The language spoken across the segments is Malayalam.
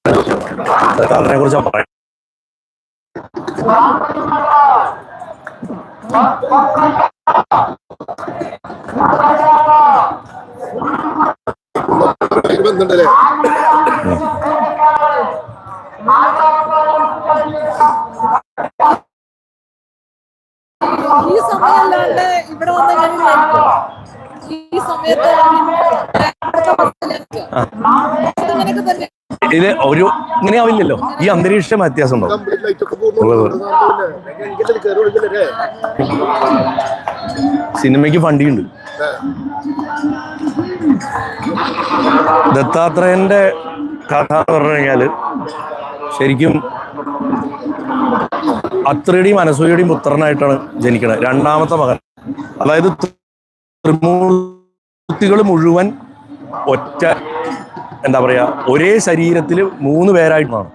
അതിനെ കുറിച്ച് പറയാം. ഈ സമയമല്ലാണ്ട് ഇവിടെ വന്ന് ഈ സമയത്ത് ഇത് ഒരു ഇങ്ങനെ ആവില്ലല്ലോ. ഈ അന്തരീക്ഷം വ്യത്യാസം ഉണ്ടാവും. സിനിമയ്ക്ക് ഫണ്ടിയുണ്ട്. ദത്താത്രേയന്റെ കഥ എന്ന് പറഞ്ഞു കഴിഞ്ഞാല് ശരിക്കും അത്രിയുടെയും അനസൂയയുടെയും പുത്രനായിട്ടാണ് ജനിക്കുന്നത്. രണ്ടാമത്തെ മകൻ. അതായത് ത്രിമൂർത്തികൾ മുഴുവൻ ഒറ്റ എന്താ പറയാ ഒരേ ശരീരത്തിൽ 3 പേരായിട്ടാണ്.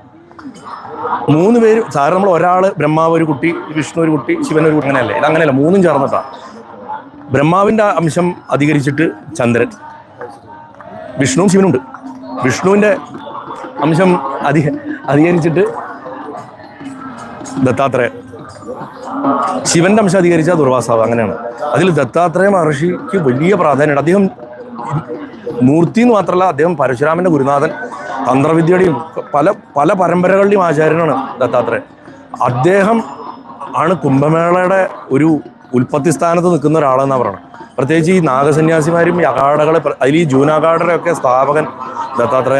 3 പേര് സാറ് നമ്മൾ ഒരാള് ബ്രഹ്മാവ് ഒരു കുട്ടി, വിഷ്ണു ഒരു കുട്ടി, ശിവൻ ഒരു കുട്ടി, അങ്ങനെയല്ലേ? ഇതങ്ങനെയല്ല, 3ഉം ചേർന്നിട്ടാണ്. ബ്രഹ്മാവിന്റെ അംശം അധികരിച്ചിട്ട് ചന്ദ്രൻ, വിഷ്ണുവും ശിവനുണ്ട്. വിഷ്ണുവിന്റെ അംശം അധികരിച്ചിട്ട് ദത്താത്രേയ, ശിവന്റെ അംശം അധികരിച്ച ദുർവാസാവ്. അങ്ങനെയാണ്. അതിൽ ദത്താത്രേയ മഹർഷിക്ക് വലിയ പ്രാധാന്യമുണ്ട്. അദ്ദേഹം മൂർത്തി എന്ന് മാത്രമല്ല, അദ്ദേഹം പരശുരാമന്റെ ഗുരുനാഥൻ, തന്ത്രവിദ്യയുടെയും പല പല പരമ്പരകളുടെയും ആചാര്യനാണ് ദത്താത്രേയൻ. അദ്ദേഹം ആണ് കുംഭമേളയുടെ ഒരു ഉൽപ്പത്തി സ്ഥാനത്ത് നിൽക്കുന്ന ഒരാളെന്നാണ് പറയുന്നത്. പ്രത്യേകിച്ച് ഈ നാഗസന്യാസിമാരും ഈ അഖാഡകളെ, അതിൽ ഈ ജൂനാഖാഡയുടെ ഒക്കെ സ്ഥാപകൻ ദത്താത്രേയൻ.